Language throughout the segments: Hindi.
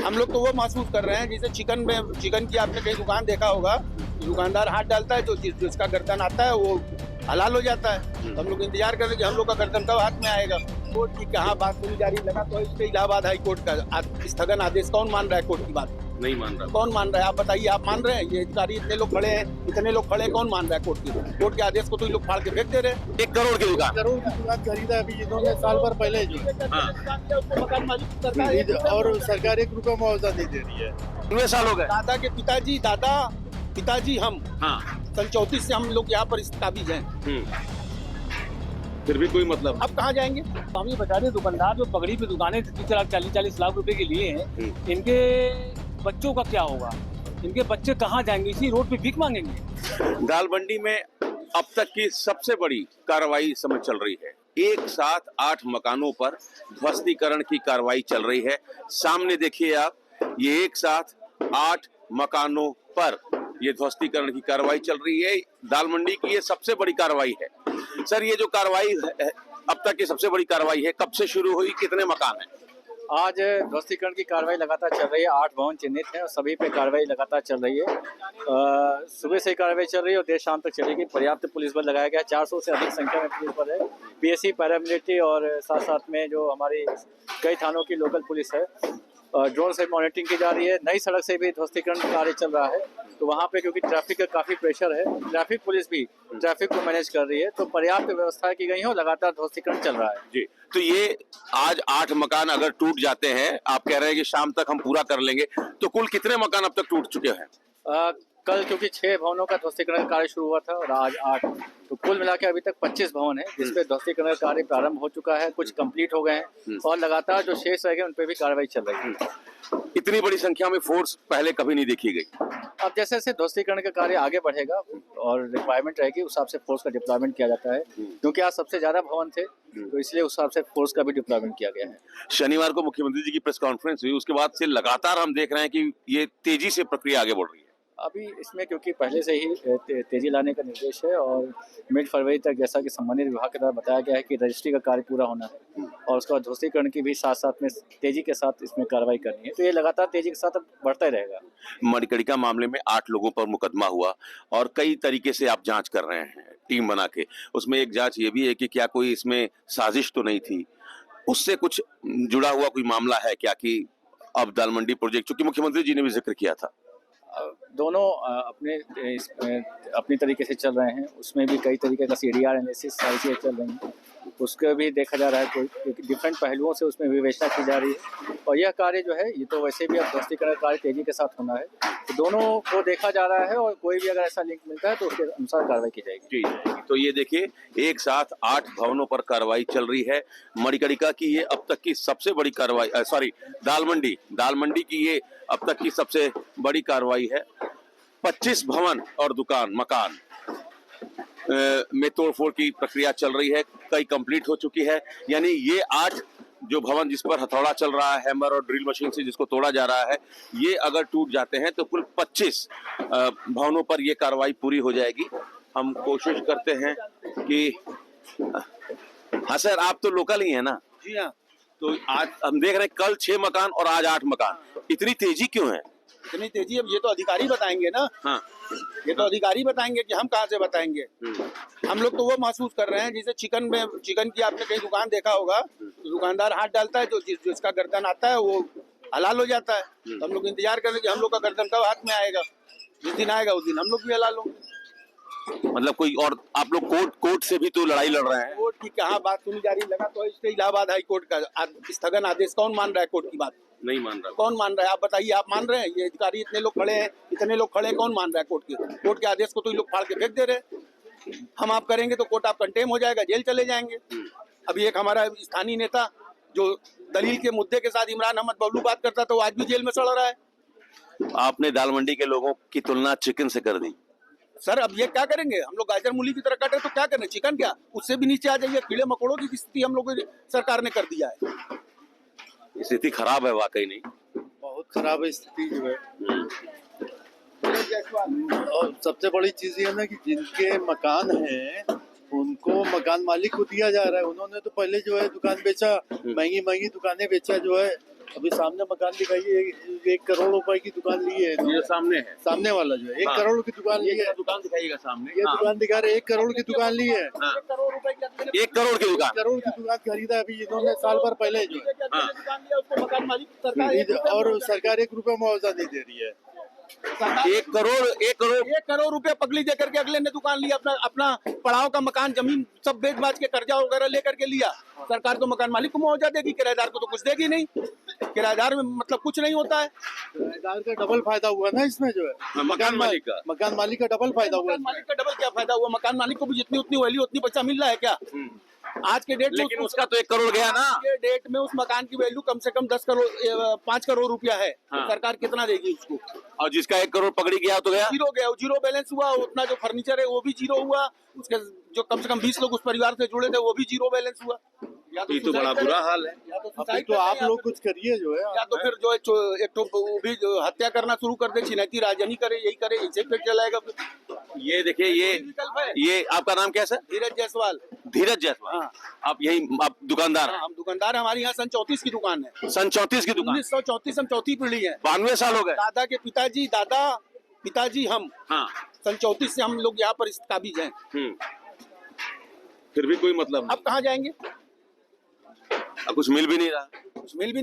हम लोग तो वो महसूस कर रहे हैं जैसे चिकन की आपने कहीं दुकान देखा होगा, दुकानदार हाथ डालता है, जो जिसका गर्दन आता है वो हलाल हो जाता है। तो हम लोग इंतजार कर रहे हैं कि हम लोग का गर्दन कब हाथ में आएगा। कोर्ट की कहाँ बात सुनी जा रही, लगा तो इस पे इलाहाबाद हाई कोर्ट का स्थगन आदेश कौन मान रहा है? कोर्ट की बात नहीं मान रहा। कौन मान रहा है? आप बताइए, आप मान रहे हैं? ये अधिकारी इतने लोग खड़े हैं, कौन मान रहा है? कोर्ट के आदेश को तो ये लोग फाड़ के फेंक दे रहे हैं। 1 करोड़ की दुकान, करोड़ की दुकान खरीदा अभी इन्होंने साल भर पहले जो, उसको मकान मालिक सरकार है। और सरकार 1 रुपया मुआवजा नहीं दे रही है। 9 साल हो गए। दादा के पिताजी हम हाँ, सन 34 से हम लोग यहाँ पर काबिज हैं। फिर भी कोई मतलब। अब कहाँ जाएंगे? हम ये बता रहे दुकानदार जो पगड़ी पे दुकानें 30-40 लाख रुपए के लिए हैं, इनके बच्चों का क्या होगा? इनके बच्चे कहाँ जाएंगे? इसी रोड पे भीख मांगेंगे? दाल मंडी में अब तक की सबसे बड़ी कार्रवाई इस समय चल रही है। एक साथ 8 मकानों पर ध्वस्तीकरण की कार्रवाई चल रही है। सामने देखिए आप, ये एक साथ 8 मकानों पर ये ध्वस्तीकरण की कार्रवाई चल रही है। दाल मंडी की ये सबसे बड़ी कार्रवाई है। सर, ये जो कार्रवाई है अब तक की सबसे बड़ी कार्रवाई है, कब से शुरू हुई, कितने मकान हैं? आज ध्वस्तीकरण की कार्रवाई लगातार चल रही है। 8 भवन चिन्हित हैं और सभी पे कार्रवाई लगातार चल रही है। सुबह से कार्रवाई चल रही है और देर शाम तक चलेगी। पर्याप्त पुलिस बल लगाया गया है। 400 से अधिक संख्या में पुलिस बल है, पीएससी, पैरामिलिट्री और साथ साथ में जो हमारी कई थानों की लोकल पुलिस है। ड्रोन से मॉनिटरिंग की जा रही है। नई सड़क से भी ध्वस्तीकरण कार्य चल रहा है, तो वहाँ पे क्योंकि ट्रैफिक का काफी प्रेशर है, ट्रैफिक पुलिस भी ट्रैफिक को मैनेज कर रही है, तो पर्याप्त व्यवस्था की गई है और लगातार ध्वस्तीकरण चल रहा है। जी, तो ये आज 8 मकान अगर टूट जाते हैं, आप कह रहे हैं कि शाम तक हम पूरा कर लेंगे, तो कुल कितने मकान अब तक टूट चुके हैं? कल क्योंकि 6 भवनों का ध्वस्तीकरण कार्य शुरू हुआ था और आज 8, तो कुल मिला के अभी तक 25 भवन है जिसपे ध्वस्तीकरण कार्य प्रारंभ हो चुका है। कुछ कंप्लीट हो गए हैं और लगातार जो शेष रह गए उन पे भी कार्रवाई चल रही है। इतनी बड़ी संख्या में फोर्स पहले कभी नहीं देखी गई। अब जैसे जैसे ध्वस्तीकरण का कार्य आगे बढ़ेगा और रिक्वायरमेंट रहेगी, उस हिसाब से फोर्स का डिप्लॉयमेंट किया जाता है। क्योंकि आज सबसे ज्यादा भवन थे, तो इसलिए उस हिसाब से फोर्स का भी डिप्लॉयमेंट किया गया है। शनिवार को मुख्यमंत्री जी की प्रेस कॉन्फ्रेंस हुई, उसके बाद से लगातार हम देख रहे हैं कि ये तेजी से प्रक्रिया आगे बढ़ रही है। अभी इसमें क्योंकि पहले से ही तेजी लाने का निर्देश है और मिड फरवरी तक, जैसा कि संबंधित विभाग के द्वारा बताया गया है कि रजिस्ट्री का कार्य पूरा होना है और उसके बाद ध्वस्तीकरण की भी साथ साथ में तेजी के साथ इसमें कार्रवाई करनी है। तो ये लगातार तेजी के साथ अब बढ़ता ही रहेगा। मणिकर्णिका मामले में 8 लोगों पर मुकदमा हुआ और कई तरीके से आप जांच कर रहे हैं टीम बना के। उसमें एक जांच ये भी है कि क्या कोई इसमें साजिश तो नहीं थी, उससे कुछ जुड़ा हुआ कोई मामला है क्या? कि अब दाल मंडी प्रोजेक्ट, चूंकि मुख्यमंत्री जी ने भी जिक्र किया था, दोनों अपनी तरीके से चल रहे हैं। उसमें भी कई तरीके का CDR एनालिसिस सारी चीज़ें चल रही हैं, उसका भी देखा जा रहा है। कोई डिफरेंट पहलुओं से उसमें विवेचना की जा रही है और यह कार्य जो है, ये तो वैसे भी अब ध्वस्तीकरण कार्य तेजी के साथ होना है, तो दोनों को देखा जा रहा है और कोई भी अगर ऐसा लिंक मिलता है तो उसके अनुसार कार्रवाई की जाएगी। जी, तो ये देखिए, एक साथ 8 भवनों पर कार्रवाई चल रही है। मणिकर्णिका की ये अब तक की सबसे बड़ी कार्रवाई, दाल मंडी की ये अब तक की सबसे बड़ी कार्रवाई है। 25 भवन और मकान में तोड़फोड़ की प्रक्रिया चल रही है, कई कंप्लीट हो चुकी है। यानी ये 8 जो भवन जिस पर हथौड़ा चल रहा है, हैमर और ड्रिल मशीन से जिसको तोड़ा जा रहा है, ये अगर टूट जाते हैं तो कुल 25 भवनों पर ये कार्रवाई पूरी हो जाएगी। हम कोशिश करते हैं कि हाँ सर, आप तो लोकल ही है ना? जी हाँ। तो आज हम देख रहे हैं कल 6 मकान और आज 8 मकान, इतनी तेजी क्यों है? इतनी तेजी अब ये तो अधिकारी बताएंगे ना। हाँ, ये तो अधिकारी बताएंगे कि हम कहाँ से बताएंगे। हम लोग तो वो महसूस कर रहे हैं जैसे चिकन की आपने कहीं दुकान देखा होगा, तो दुकानदार हाथ डालता है, जो जिसका गर्दन आता है वो हलाल हो जाता है। तो हम लोग इंतजार कर रहे हैं कि हम लोग का गर्दन कब हाथ में आएगा। जिस दिन आएगा उस दिन हम लोग भी हलाल होंगे। मतलब कोई और आप लोग कोर्ट से भी तो लड़ाई लड़ रहे हैं। कोर्ट की कहाँ बात सुनी जा रही, लगा तो इस पे इलाहाबाद हाई कोर्ट का स्थगन आदेश कौन मान रहा है? कोर्ट की बात नहीं मान रहा। कौन मान रहा है? आप बताइए, आप मान रहे हैं? ये अधिकारी इतने लोग खड़े हैं, कौन मान रहा है? कोर्ट के आदेश को तो ये लोग फाड़ के फेंक दे रहे। हम आप करेंगे तो कोर्ट आप कंटेम हो जाएगा, जेल चले जाएंगे। अभी एक हमारा स्थानीय नेता जो दलील के मुद्दे के साथ इमरान अहमद बबलू बात करता था, वो आज भी जेल में सड़ रहा है। आपने दाल मंडी के लोगों की तुलना चिकन से कर दी। सर, अब ये क्या करेंगे? हम लोग गाजर मूली की तरह काटे तो क्या करें? चिकन क्या, उससे भी नीचे आ जाइए। कीड़े मकोड़ों की स्थिति हम लोग सरकार ने कर दिया है। स्थिति खराब है, वाकई नहीं बहुत खराब है स्थिति जो है। और सबसे बड़ी चीज ये ना कि जिनके मकान हैं उनको मकान मालिक को दिया जा रहा है। उन्होंने तो पहले जो है दुकान बेचा, महंगी दुकानें बेचा जो है, अभी सामने मकान दिखाइए, 1 करोड़ रुपए की दुकान ली है ये इन्होंने। जो सामने है, सामने वाला जो है 1 हाँ। करोड़ की दुकान ली ये है। दुकान दिखाइएगा सामने। ये हाँ। दुकान दिखा रहे 1 करोड़ की दुकान ली है। हाँ। 1 करोड़ रुपए की अपने 1 करोड़ की दुकान। करोड़ की दुकान खरीदा अभी इन्होंने साल भर पहले जो है। हाँ। दुकान लिया उसको मकान मालिक सरकार 1 रुपया और मुआवजा सरकार 1 रुपया मुआवजा नहीं दे रही है। सरकार 1 करोड़ 1 करोड़ रुपया पगली दे करके अगले ने दुकान लिया, अपना अपना पड़ाव का मकान जमीन सब बेच बाच के कर्जा वगैरह लेकर के लिया। सरकार तो मकान मालिक को मुआवजा देगी, किराएदार को तो कुछ देगी नहीं। किराएदार में मतलब कुछ नहीं होता है। किराएदार का डबल फायदा हुआ ना इसमें जो है। मकान मालिक का। मकान मालिक का डबल फायदा हुआ मकान मालिक का डबल क्या फायदा हुआ? मकान मालिक को भी जितनी उतनी वैल्यू उतनी पैसा मिल रहा है क्या आज के डेट में? लेकिन उसका तो 1 करोड़ गया ना। आज के डेट में उस मकान की वैल्यू कम से कम 10 करोड़ 5 करोड़ रुपया है। हाँ। तो सरकार कितना देगी उसको? और जिसका 1 करोड़ पकड़ी गया तो गया। जीरो गया, जीरो बैलेंस हुआ। उतना जो फर्नीचर है वो भी जीरो हुआ। उसके जो कम से कम 20 लोग उस परिवार से जुड़े थे वो भी जीरो बैलेंस हुआ। या ये तो सुसाइड बड़ा करें, बुरा हाल है। या तो अभी सुसाइड तो करें, आप या लोग फिर- कुछ करिए जो है। या तो फिर जो है एक तो वो भी जो हत्या करना शुरू कर दे, छिनैती राजनी करे, यही करे, इसे पेट चलाएगा। ये देखिए, विकल्प है। ये आपका नाम क्या है सर? धीरज जायसवाल। धीरज जायसवाल। हाँ। आप आप दुकानदार हाँ, हम दुकानदार हैं। हमारी यहाँ सन 34 की दुकान है। हैं। सन 34 की दुकान। 1934 हम चौथी पीढ़ी है। 92 साल हो गए। दादा के पिताजी हम हाँ। सन 34 से हम लोग यहाँ पर इस काबिज हैं। फिर भी कोई मतलब अब कहाँ जाएंगे? अब कुछ मिल भी नहीं रहा। कुछ मिल भी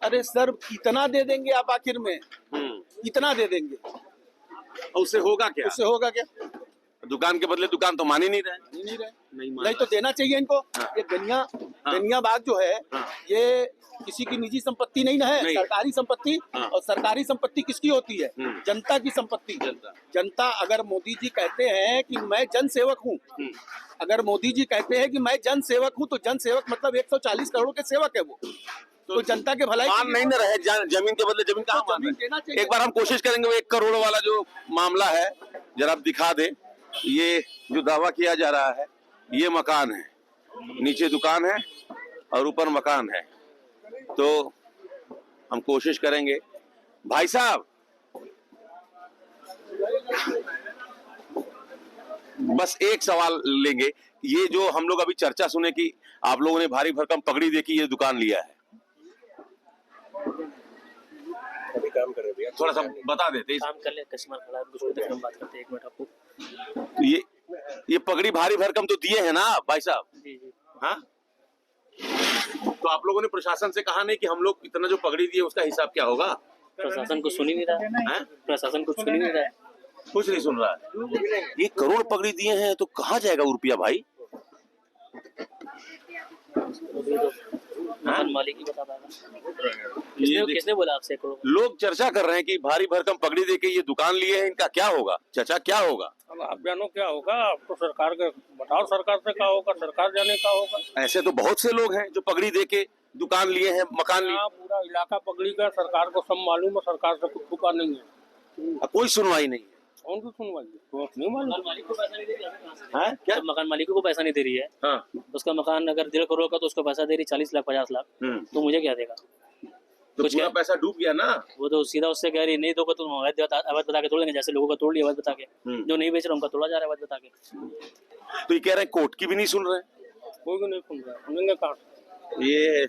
अरे सर कितना दे देंगे आप आखिर में? कितना दे देंगे? और उससे होगा क्या? उससे होगा क्या? दुकान के बदले दुकान तो मान ही नहीं रहे। नहीं रहे। नहीं मान नहीं तो देना चाहिए इनको। हाँ। ये गनिया बाग जो है हाँ। ये किसी की निजी संपत्ति नहीं ना है, नहीं। सरकारी संपत्ति। हाँ। और सरकारी संपत्ति किसकी होती है? जनता की संपत्ति। जनता अगर मोदी जी कहते हैं कि मैं जन सेवक हूँ, अगर मोदी जी कहते हैं कि मैं जन सेवक हूँ, तो जन सेवक मतलब 140 करोड़ के सेवक है वो। तो जनता के भलाई मान नहीं ना रहे। जमीन के बदले जमीन कहाँ तो मान जमीन रहे? देना चाहिए। एक बार हम कोशिश करेंगे वो 1 करोड़ वाला जो मामला है जरा आप दिखा दे। ये जो दावा किया जा रहा है ये मकान है, नीचे दुकान है और ऊपर मकान है। तो हम कोशिश करेंगे। भाई साहब बस एक सवाल लेंगे। ये जो हम लोग अभी चर्चा सुने कि आप लोगों ने भारी भरकम पगड़ी दे के ये दुकान लिया है, अभी काम कर रहे हैं भैया, थोड़ा सा बता देते। काम कर ले, कस्टमर खड़ा है, उसको देख हम बात करते हैं। 1 मिनट आपको। ये पगड़ी भारी भरकम तो दिए है ना भाई साहब? जी जी। हाँ, तो आप लोगों ने प्रशासन से कहा नहीं कि हम लोग इतना जो पगड़ी दिए उसका हिसाब क्या होगा? प्रशासन को सुन ही नहीं रहा है। हैं? प्रशासन कुछ सुन ही नहीं रहा है। कुछ नहीं सुन रहा है। 1 करोड़ पगड़ी दिए हैं तो कहाँ जाएगा वो रुपया भाई? अभी तो मकान मालिक ही बता पाएगा। ये किसने बोला आपसे 1 करोड़? लोग चर्चा कर रहे हैं कि भारी भरकम पगड़ी दे के ये दुकान लिए हैं, इनका क्या होगा? चाचा क्या होगा? अब आप जानो क्या होगा? आप तो सरकार के बताओ, सरकार से क्या होगा? सरकार जाने का होगा। ऐसे तो बहुत से लोग हैं जो पगड़ी दे के दुकान लिए हैं, मकान लिए। यहाँ पूरा इलाका पगड़ी का, सरकार को सब मालूम है। सरकार से कुछ छुपा नहीं है। कोई सुनवाई नहीं है। कौन सी सुनवाई? तो नहीं मालूम। मकान मालिक को पैसा नहीं दे रही है। हैं? क्या? मकान मालिक को पैसा नहीं दे रही है। हाँ। उसका मकान अगर 1.5 करोड़ का तो उसको पैसा दे रही 40 लाख 50 लाख। तो मुझे क्या देगा? तो कुछ पूरा क्या? पैसा डूब गया ना। वो तो सीधा उससे कह रही नहीं दोगे तो अवैध बता के तोड़ देंगे। जैसे लोगों का तोड़ लिया अवैध बता के, जो नहीं बेच रहा उनका तोड़ा जा रहा है अवैध बता के। तो ये कह रहे हैं कोर्ट की भी नहीं सुन रहे कोई भी नहीं सुन रहा है। सुनेंगे कहाँ से? ये।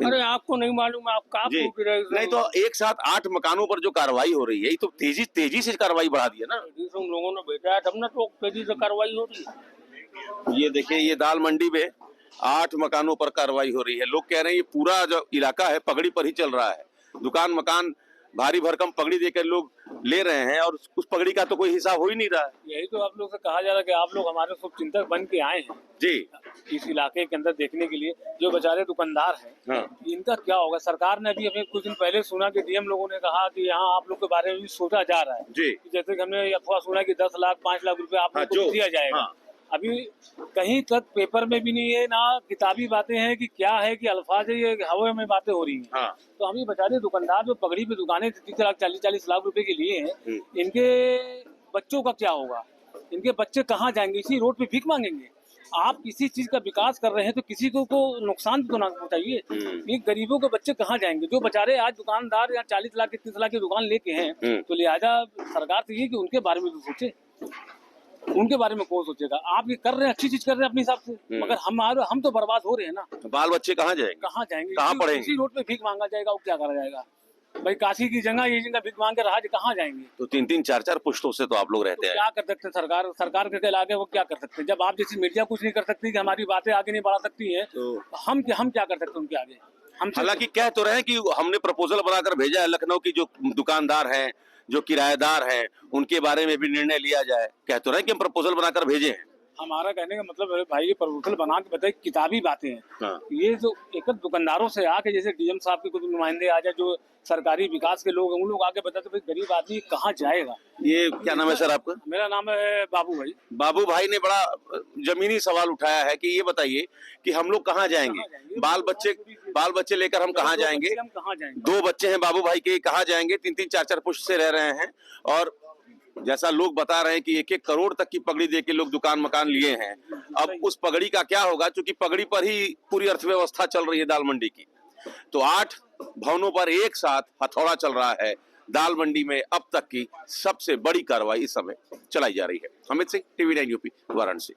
अरे आपको नहीं मालूम है? आप कहाँ जी, पूछ रहे हो? नहीं तो एक साथ 8 मकानों पर जो कार्रवाई हो रही है ये तो तेजी से कार्रवाई बढ़ा दी है ना। तेजी से उन लोगों ने भेजा है तब ना, तो तेजी से कार्रवाई हो रही है। ये देखिए, ये दाल मंडी में 8 मकानों पर कार्रवाई हो रही है। लोग कह रहे हैं ये पूरा जो इलाका है पगड़ी पर ही चल रहा है। दुकान मकान भारी भरकम पगड़ी देकर लोग ले रहे हैं और उस पगड़ी का तो कोई हिसाब हो ही नहीं रहा है। यही तो आप लोग से कहा जा रहा है कि आप लोग हमारे शुभ चिंतक बन के आए हैं जी। इस इलाके के अंदर देखने के लिए। जो बेचारे दुकानदार हैं, हाँ। इनका क्या होगा? सरकार ने भी अभी कुछ दिन पहले सुना कि डीएम लोगों ने कहा कि यहाँ आप लोग के बारे में भी सोचा जा रहा है। जी। जैसे कि हमने अफवाह सुना कि 10 लाख 5 लाख रुपए आप हाँ, लोग को जो दिया जाएगा। हाँ। अभी कहीं तक पेपर में भी नहीं है, ना किताबी बातें हैं कि क्या है कि अल्फाज है, ये हवा में बातें हो रही हैं। हाँ। तो हम ये बेचारे दुकानदार जो पगड़ी पे दुकानें 30 लाख 40 लाख रुपए के लिए हैं, इनके बच्चों का क्या होगा? इनके बच्चे कहाँ जाएंगे? इसी रोड पे भीख मांगेंगे? आप किसी चीज का विकास कर रहे हैं तो किसी को नुकसान तो ना पहुंचाइए। ये गरीबों के बच्चे कहाँ जाएंगे? जो बेचारे आज दुकानदार या 40 लाख 30 लाख की दुकान लेके हैं, तो लिहाजा सरकार चाहिए कि उनके बारे में भी सोचे। उनके बारे में कौन सोचेगा? आप ये कर रहे हैं, अच्छी चीज कर रहे हैं अपने हिसाब से, मगर हम तो बर्बाद हो रहे हैं ना। बाल बच्चे कहाँ जाएंगे? कहाँ जाएंगे? कहाँ पढ़ेंगे? इसी रोड पे भीख मांगा जाएगा, वो क्या करा जाएगा भाई? काशी की जगह ये जगह भीख मांग के रहा, कहाँ जाएंगे? तो 3-3 4-4 पुश्तों से तो आप लोग रहते हैं। क्या कर सकते हैं? सरकार के आगे वो क्या कर सकते हैं? जब आप जैसी मीडिया कुछ नहीं कर सकती कि हमारी बातें आगे नहीं बढ़ा सकती है, तो हम क्या कर सकते हैं उनके आगे? हम हालांकि कह तो रहे हैं कि हमने प्रपोजल बनाकर भेजा है, लखनऊ की जो दुकानदार हैं, जो किराएदार हैं, उनके बारे में भी निर्णय लिया जाए। कह तो रहे हैं कि हम प्रपोजल बनाकर भेजे हैं। हमारा कहने का मतलब है भाई, ये प्रपोजल बना के बताए, किताबी बातें हैं। हाँ। ये जो एक दुकानदारों से आके, जैसे डीएम साहब के कुछ नुमाइंदे आ जाए, जो सरकारी विकास के लोग हैं, उन लोग आगे बताते भाई गरीब आदमी कहाँ जाएगा? ये क्या नाम है सर आपका? मेरा नाम है बाबू भाई। बाबू भाई ने बड़ा जमीनी सवाल उठाया है कि ये बताइए कि हम लोग कहाँ जाएंगे? बाल बच्चे लेकर हम कहाँ जाएंगे? हम कहाँ जाएंगे? 2 बच्चे हैं बाबू भाई के, कहाँ जाएंगे? 3-3 4-4 पुश्त से रह रहे हैं, और जैसा लोग बता रहे हैं कि 1-1 करोड़ तक की पगड़ी दे के लोग दुकान मकान लिए हैं। अब उस पगड़ी का क्या होगा, क्योंकि पगड़ी पर ही पूरी अर्थव्यवस्था चल रही है दाल मंडी की। तो 8 भवनों पर एक साथ हथौड़ा चल रहा है। दाल मंडी में अब तक की सबसे बड़ी कार्रवाई इस समय चलाई जा रही है। Amit Singh, TV9 UP, Varanasi.